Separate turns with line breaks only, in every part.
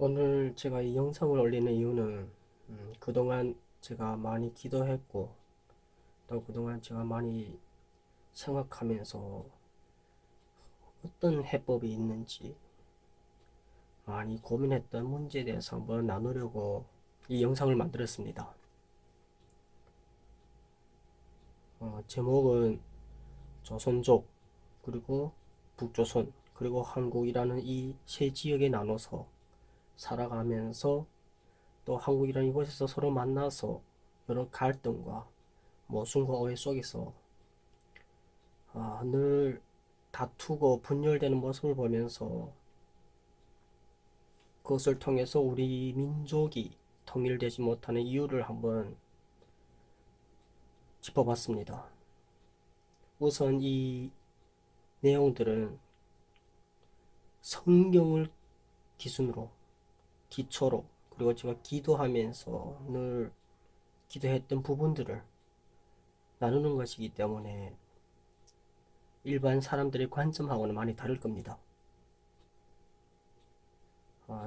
오늘 제가 이 영상을 올리는 이유는 그동안 제가 많이 기도했고 또 그동안 제가 많이 생각하면서 어떤 해법이 있는지 많이 고민했던 문제에 대해서 한번 나누려고 이 영상을 만들었습니다. 제목은 조선족 그리고 북조선 그리고 한국이라는 이 세 지역에 나눠서 살아가면서 또 한국이라는 이곳에서 서로 만나서 여러 갈등과 모순과 오해 속에서 늘 다투고 분열되는 모습을 보면서 그것을 통해서 우리 민족이 통일되지 못하는 이유를 한번 짚어봤습니다. 우선 이 내용들은 성경을 기준으로, 기초로, 그리고 제가 기도하면서 늘 기도했던 부분들을 나누는 것이기 때문에 일반 사람들의 관점하고는 많이 다를 겁니다.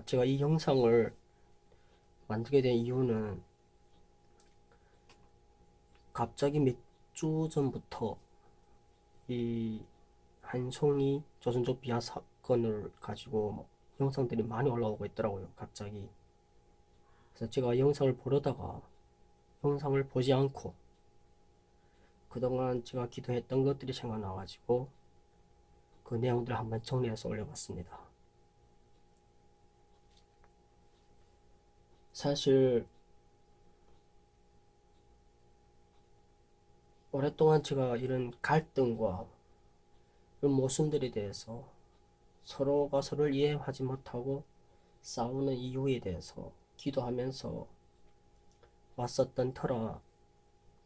제가 이 영상을 만들게 된 이유는 갑자기 몇 주 전부터 이 한송이 조선족 비하 사건을 가지고 영상들이 많이 올라오고 있더라고요. 갑자기. 그래서 제가 영상을 보려다가 영상을 보지 않고 그동안 제가 기도했던 것들이 생각나가지고 그 내용들을 한번 정리해서 올려봤습니다. 사실 오랫동안 제가 이런 갈등과 이런 모순들에 대해서 서로가 서로를 이해하지 못하고 싸우는 이유에 대해서 기도하면서 왔었던 터라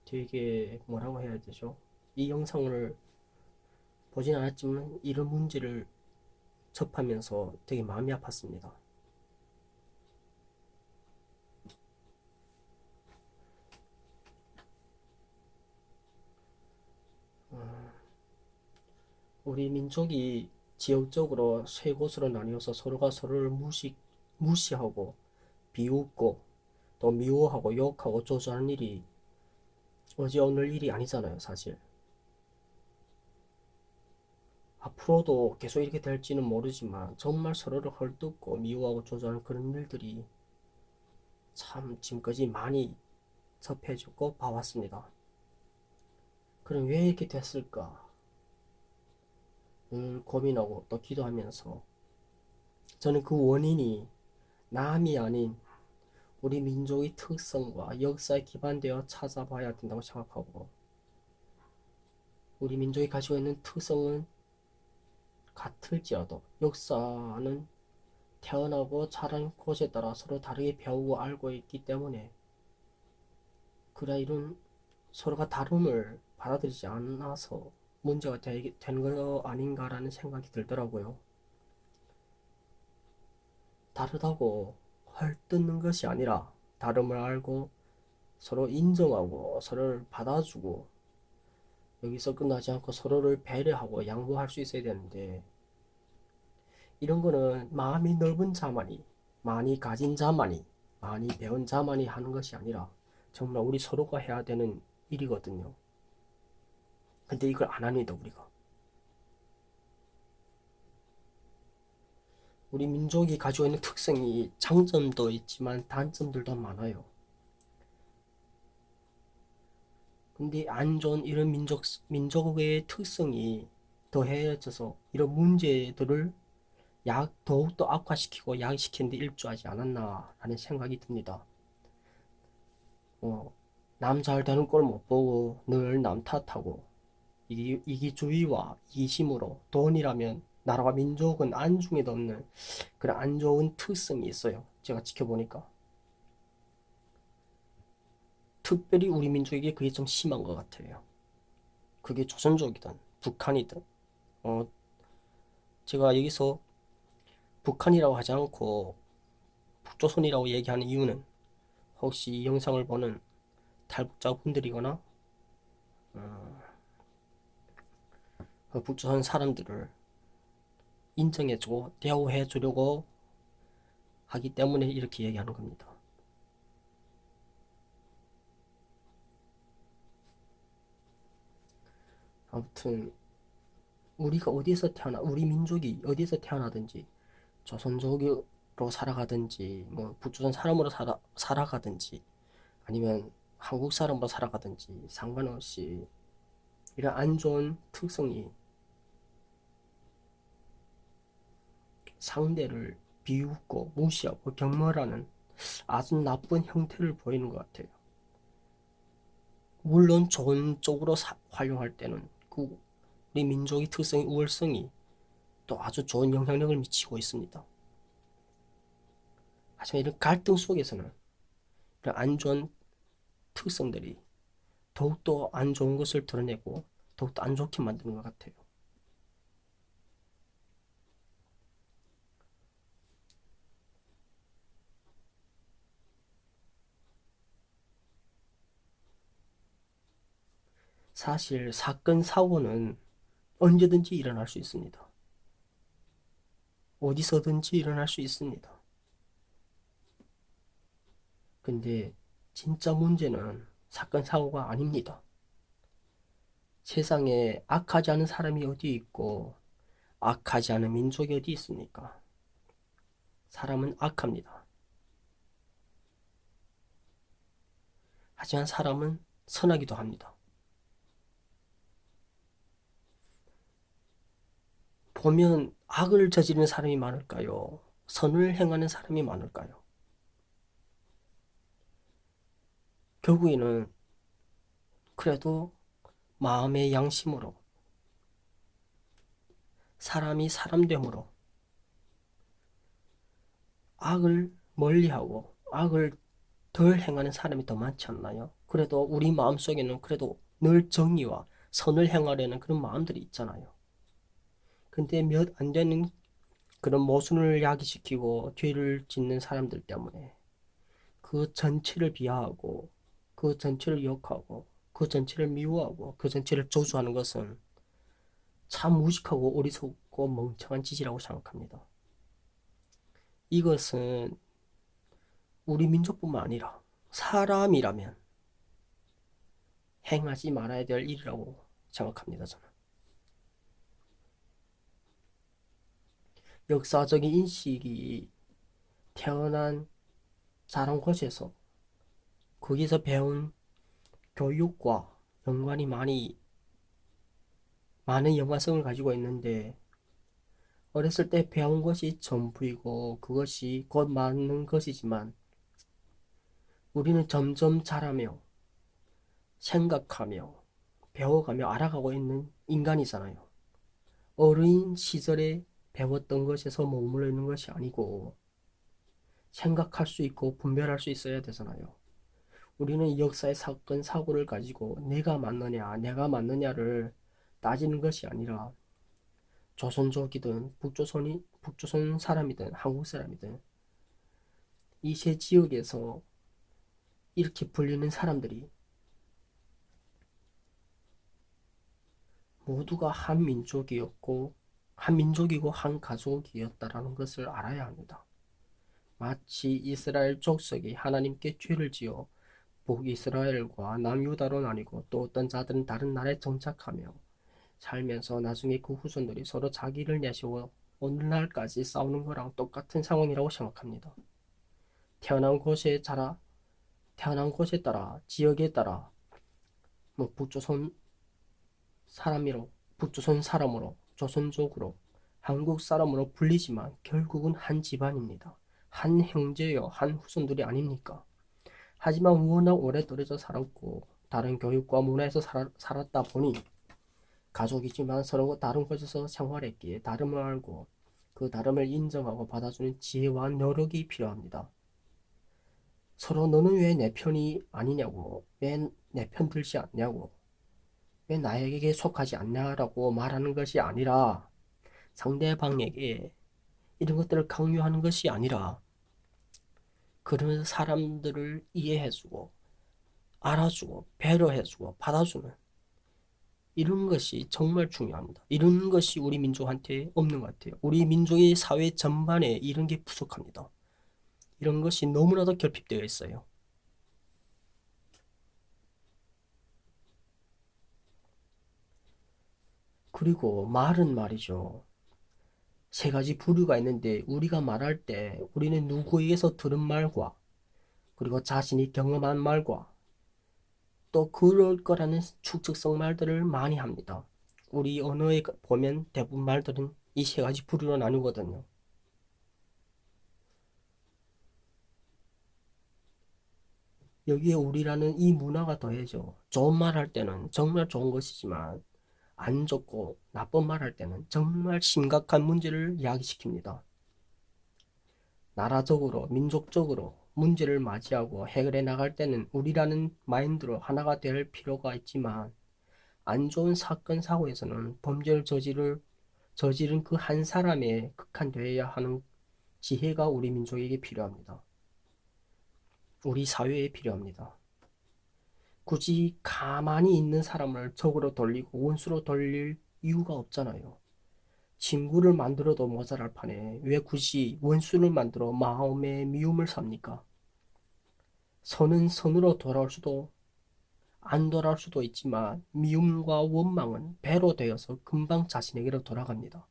되게 뭐라고 해야 되죠? 이 영상을 보진 않았지만 이런 문제를 접하면서 되게 마음이 아팠습니다. 우리 민족이 지역적으로 세 곳으로 나뉘어서 서로가 서로를 무시하고 비웃고 또 미워하고 욕하고 조조하는 일이 어제 오늘 일이 아니잖아요, 사실. 앞으로도 계속 이렇게 될지는 모르지만 정말 서로를 헐뜯고 미워하고 조조하는 그런 일들이 참 지금까지 많이 접해주고 봐왔습니다. 그럼 왜 이렇게 됐을까? 늘 고민하고 또 기도하면서 저는 그 원인이 남이 아닌 우리 민족의 특성과 역사에 기반되어 찾아봐야 된다고 생각하고 우리 민족이 가지고 있는 특성은 같을지라도 역사는 태어나고 자란 곳에 따라 서로 다르게 배우고 알고 있기 때문에 그래 이런 서로가 다름을 받아들이지 않아서 문제가 되는 거 아닌가라는 생각이 들더라고요. 다르다고 헐뜯는 것이 아니라 다름을 알고 서로 인정하고 서로를 받아주고 여기서 끝나지 않고 서로를 배려하고 양보할 수 있어야 되는데 이런 거는 마음이 넓은 자만이 많이 가진 자만이 많이 배운 자만이 하는 것이 아니라 정말 우리 서로가 해야 되는 일이거든요. 근데 이걸 안 합니다, 우리가. 우리 민족이 가지고 있는 특성이 장점도 있지만 단점들도 많아요. 근데 안 좋은 이런 민족의 특성이 더해져서 이런 문제들을 더욱더 악화시키고 야기시키는 데 일조하지 않았나라는 생각이 듭니다. 남 잘 되는 꼴 못 보고 늘 남 탓하고 이기주의와 이심으로 돈이라면 나라와 민족은 안중에도 없는 그런 안 좋은 특성이 있어요. 제가 지켜보니까. 특별히 우리 민족에게 그게 좀 심한 것 같아요. 그게 조선족이든 북한이든. 어, 제가 여기서 북한이라고 하지 않고 북조선이라고 얘기하는 이유는 혹시 이 영상을 보는 탈북자분들이거나 그 북조선 사람들을 인정해주고 대우해주려고 하기 때문에 이렇게 얘기하는 겁니다. 아무튼 우리가 어디서 우리 민족이 어디서 태어나든지 조선족으로 살아가든지 뭐 북조선 사람으로 살아가든지 아니면 한국 사람으로 살아가든지 상관없이 이런 안 좋은 특성이 상대를 비웃고 무시하고 경멸하는 아주 나쁜 형태를 보이는 것 같아요. 물론 좋은 쪽으로 활용할 때는 그 우리 민족의 특성의 우월성이 또 아주 좋은 영향력을 미치고 있습니다. 하지만 이런 갈등 속에서는 이런 안 좋은 특성들이 더욱더 안 좋은 것을 드러내고 더욱더 안 좋게 만드는 것 같아요. 사실 사건, 사고는 언제든지 일어날 수 있습니다. 어디서든지 일어날 수 있습니다. 근데 진짜 문제는 사건, 사고가 아닙니다. 세상에 악하지 않은 사람이 어디 있고 악하지 않은 민족이 어디 있습니까? 사람은 악합니다. 하지만 사람은 선하기도 합니다. 보면 악을 저지르는 사람이 많을까요? 선을 행하는 사람이 많을까요? 결국에는 그래도 마음의 양심으로 사람이 사람됨으로 악을 멀리하고 악을 덜 행하는 사람이 더 많지 않나요? 그래도 우리 마음속에는 그래도 늘 정의와 선을 행하려는 그런 마음들이 있잖아요. 근데 몇 안 되는 그런 모순을 야기시키고 죄를 짓는 사람들 때문에 그 전체를 비하하고 그 전체를 욕하고 그 전체를 미워하고 그 전체를 저주하는 것은 참 무식하고 어리석고 멍청한 짓이라고 생각합니다. 이것은 우리 민족뿐만 아니라 사람이라면 행하지 말아야 될 일이라고 생각합니다, 저는. 역사적인 인식이 태어난 자란 곳에서 거기서 배운 교육과 연관이 많은 연관성을 가지고 있는데 어렸을 때 배운 것이 전부이고 그것이 곧 맞는 것이지만 우리는 점점 자라며 생각하며 배워가며 알아가고 있는 인간이잖아요. 어린 시절에 배웠던 것에서 머물러 있는 것이 아니고 생각할 수 있고 분별할 수 있어야 되잖아요. 우리는 역사의 사건, 사고를 가지고 내가 맞느냐를 따지는 것이 아니라 조선족이든 북조선 사람이든 한국 사람이든 이 세 지역에서 이렇게 불리는 사람들이 모두가 한 민족이고 한 가족이었다라는 것을 알아야 합니다. 마치 이스라엘 족속이 하나님께 죄를 지어 북이스라엘과 남유다로 나뉘고 또 어떤 자들은 다른 나라에 정착하며 살면서 나중에 그 후손들이 서로 자기를 내세워 오늘날까지 싸우는 거랑 똑같은 상황이라고 생각합니다. 태어난 곳에 자라, 태어난 곳에 따라, 지역에 따라, 뭐 북조선 사람으로, 조선족으로, 한국 사람으로 불리지만 결국은 한 집안입니다. 한 형제요, 한 후손들이 아닙니까? 하지만 워낙 오래 떨어져 살았고 다른 교육과 문화에서 살았다 보니 가족이지만 서로 다른 곳에서 생활했기에 다름을 알고 그 다름을 인정하고 받아주는 지혜와 노력이 필요합니다. 서로 너는 왜 내 편이 아니냐고, 왜 내 편 들지 않냐고, 왜 나에게 속하지 않냐라고 말하는 것이 아니라 상대방에게 이런 것들을 강요하는 것이 아니라 그런 사람들을 이해해주고 알아주고 배려해주고 받아주는 이런 것이 정말 중요합니다. 이런 것이 우리 민족한테 없는 것 같아요. 우리 민족의 사회 전반에 이런 게 부족합니다. 이런 것이 너무나도 결핍되어 있어요. 그리고 말은 말이죠. 세 가지 부류가 있는데 우리가 말할 때 우리는 누구에게서 들은 말과 그리고 자신이 경험한 말과 또 그럴 거라는 추측성 말들을 많이 합니다. 우리 언어에 보면 대부분 말들은 이 세 가지 부류로 나누거든요. 여기에 우리라는 이 문화가 더해져. 좋은 말 할 때는 정말 좋은 것이지만 안 좋고 나쁜 말 할 때는 정말 심각한 문제를 야기시킵니다. 나라적으로, 민족적으로 문제를 맞이하고 해결해 나갈 때는 우리라는 마인드로 하나가 될 필요가 있지만 안 좋은 사건, 사고에서는 범죄를 저지른 그 한 사람에 극한되어야 하는 지혜가 우리 민족에게 필요합니다. 우리 사회에 필요합니다. 굳이 가만히 있는 사람을 적으로 돌리고 원수로 돌릴 이유가 없잖아요. 친구를 만들어도 모자랄 판에 왜 굳이 원수를 만들어 마음의 미움을 삽니까? 선은 선으로 돌아올 수도 안 돌아올 수도 있지만 미움과 원망은 배로 되어서 금방 자신에게로 돌아갑니다.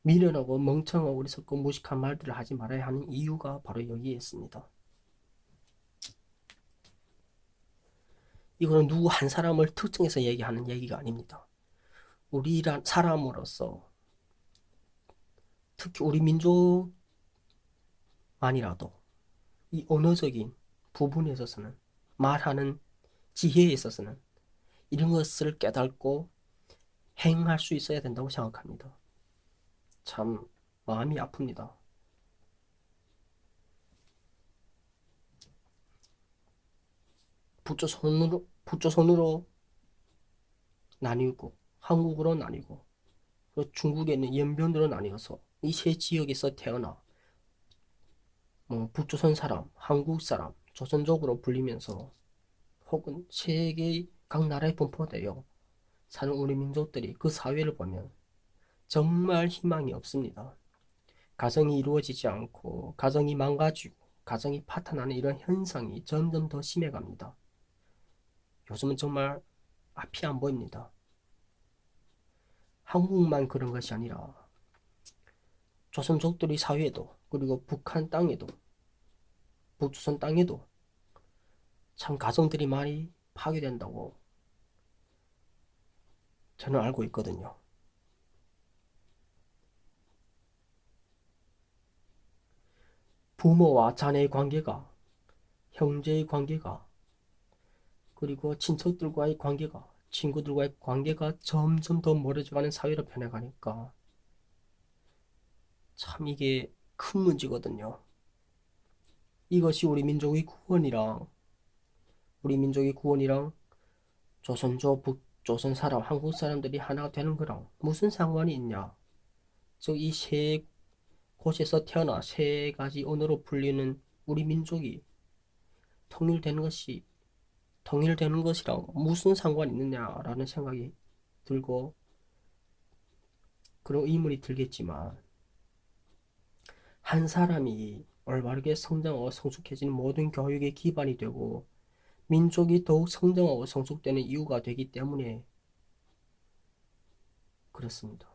미련하고 멍청하고 어리석고 무식한 말들을 하지 말아야 하는 이유가 바로 여기에 있습니다. 이거는 누구 한 사람을 특정해서 얘기하는 얘기가 아닙니다. 우리란 사람으로서 특히 우리 민족만이라도 이 언어적인 부분에 있어서는 말하는 지혜에 있어서는 이런 것을 깨닫고 행할 수 있어야 된다고 생각합니다. 참 마음이 아픕니다. 북조선으로 나뉘고 한국으로 나뉘고 그리고 중국에는 연변으로 나뉘어서 이 세 지역에서 태어나 북조선 사람, 한국 사람, 조선족으로 불리면서 혹은 세계 각 나라에 분포되어 사는 우리 민족들이 그 사회를 보면 정말 희망이 없습니다. 가정이 이루어지지 않고 가정이 망가지고 가정이 파탄나는 이런 현상이 점점 더 심해갑니다. 요즘은 정말 앞이 안 보입니다. 한국만 그런 것이 아니라 조선족들이 사회에도 그리고 북한 땅에도 북조선 땅에도 참 가정들이 많이 파괴된다고 저는 알고 있거든요. 부모와 자녀의 관계가, 형제의 관계가, 그리고 친척들과의 관계가, 친구들과의 관계가 점점 더 멀어져가는 사회로 변해가니까 참 이게 큰 문제거든요. 이것이 우리 민족의 구원이랑 조선족, 북조선 사람, 한국 사람들이 하나 되는 거랑 무슨 상관이 있냐? 즉, 이 세 곳에서 태어나 세 가지 언어로 불리는 우리 민족이 통일되는 것이, 통일되는 것이랑 무슨 상관이 있느냐라는 생각이 들고, 그런 의문이 들겠지만, 한 사람이 올바르게 성장하고 성숙해지는 모든 교육의 기반이 되고, 민족이 더욱 성장하고 성숙되는 이유가 되기 때문에 그렇습니다.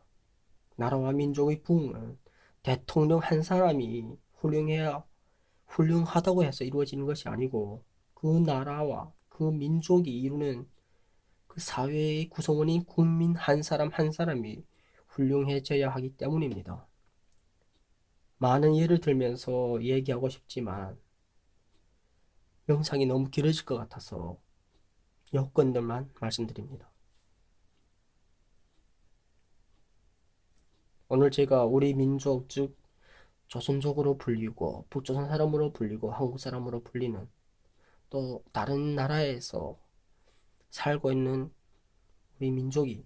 나라와 민족의 부흥은 대통령 한 사람이 훌륭하다고 해서 이루어지는 것이 아니고 그 나라와 그 민족이 이루는 그 사회의 구성원인 국민 한 사람 한 사람이 훌륭해져야 하기 때문입니다. 많은 예를 들면서 얘기하고 싶지만 영상이 너무 길어질 것 같아서 여건들만 말씀드립니다. 오늘 제가 우리 민족 즉 조선족으로 불리고 북조선 사람으로 불리고 한국 사람으로 불리는 또 다른 나라에서 살고 있는 우리 민족이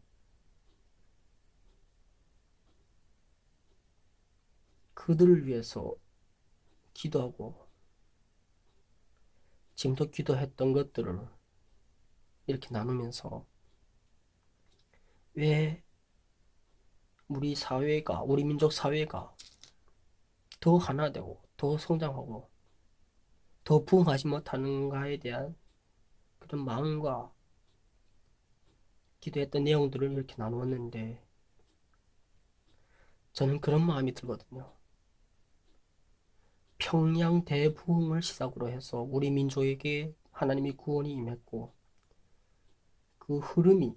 그들을 위해서 기도하고 지금도 기도했던 것들을 이렇게 나누면서 왜 우리 민족 사회가 더 하나 되고 더 성장하고 더 부응하지 못하는가에 대한 그런 마음과 기도했던 내용들을 이렇게 나누었는데 저는 그런 마음이 들거든요. 평양 대부흥을 시작으로 해서 우리 민족에게 하나님의 구원이 임했고 그 흐름이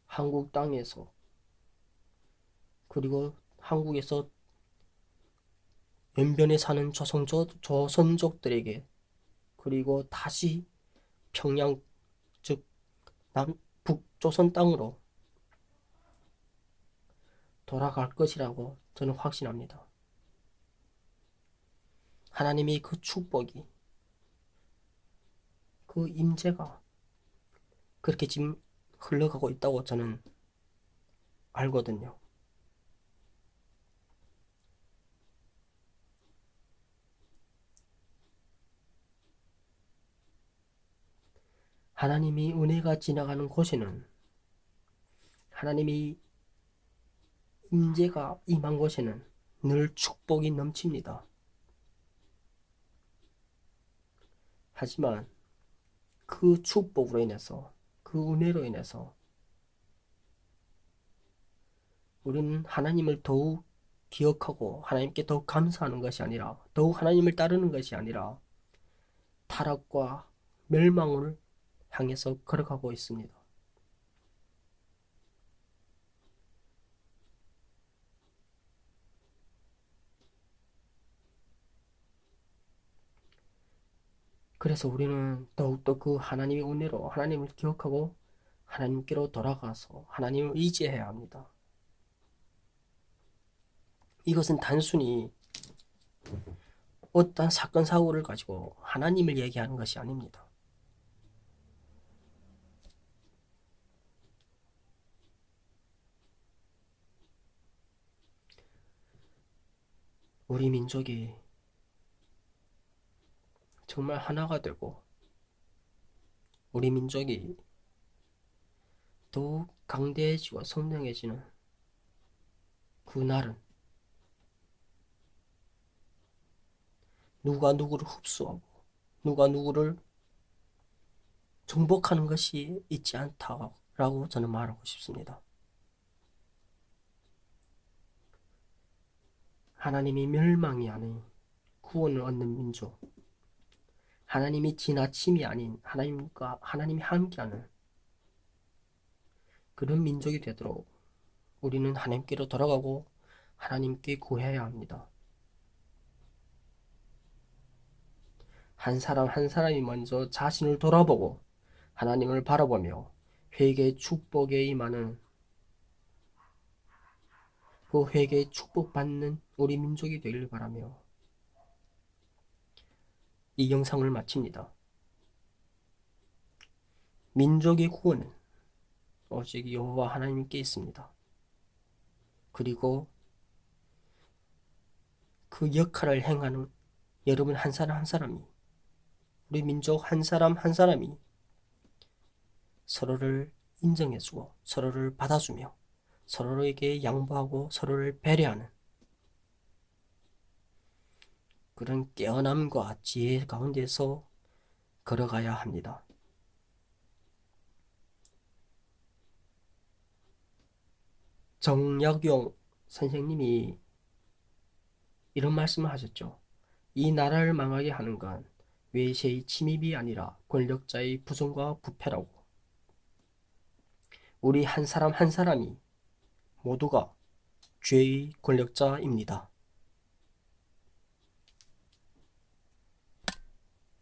한국 땅에서 그리고 한국에서 연변에 사는 조선족들에게 그리고 다시 평양 즉 북조선 땅으로 돌아갈 것이라고 저는 확신합니다. 하나님의 그 축복이 그 임재가 그렇게 지금 흘러가고 있다고 저는 알거든요. 하나님이 은혜가 지나가는 곳에는 하나님이 임재가 임한 곳에는 늘 축복이 넘칩니다. 하지만 그 축복으로 인해서 그 은혜로 인해서 우리는 하나님을 더욱 기억하고 하나님께 더욱 감사하는 것이 아니라 더욱 하나님을 따르는 것이 아니라 타락과 멸망을 향해서 걸어가고 있습니다. 그래서 우리는 더욱더 그 하나님의 은혜로 하나님을 기억하고 하나님께로 돌아가서 하나님을 의지해야 합니다. 이것은 단순히 어떤 사건 사고를 가지고 하나님을 얘기하는 것이 아닙니다. 우리 민족이 정말 하나가 되고 우리 민족이 더욱 강대해지고 선명해지는 그날은 누가 누구를 흡수하고 누가 누구를 정복하는 것이 있지 않다라고 저는 말하고 싶습니다. 하나님이 멸망이 아닌 구원을 얻는 민족, 하나님이 지나침이 아닌 하나님이 함께하는 그런 민족이 되도록 우리는 하나님께로 돌아가고 하나님께 구해야 합니다. 한 사람 한 사람이 먼저 자신을 돌아보고 하나님을 바라보며 회개의 축복에 임하는 그 회개의 축복받는 우리 민족이 되길 바라며 이 영상을 마칩니다. 민족의 구원은 오직 여호와 하나님께 있습니다. 그리고 그 역할을 행하는 여러분 한 사람 한 사람이 우리 민족 한 사람 한 사람이 서로를 인정해주고 서로를 받아주며 서로에게 양보하고 서로를 배려하는 그런 깨어남과 지혜 가운데서 걸어가야 합니다. 정약용 선생님이 이런 말씀을 하셨죠. 이 나라를 망하게 하는 건 외세의 침입이 아니라 권력자의 부정과 부패라고. 우리 한 사람 한 사람이 모두가 죄의 권력자입니다.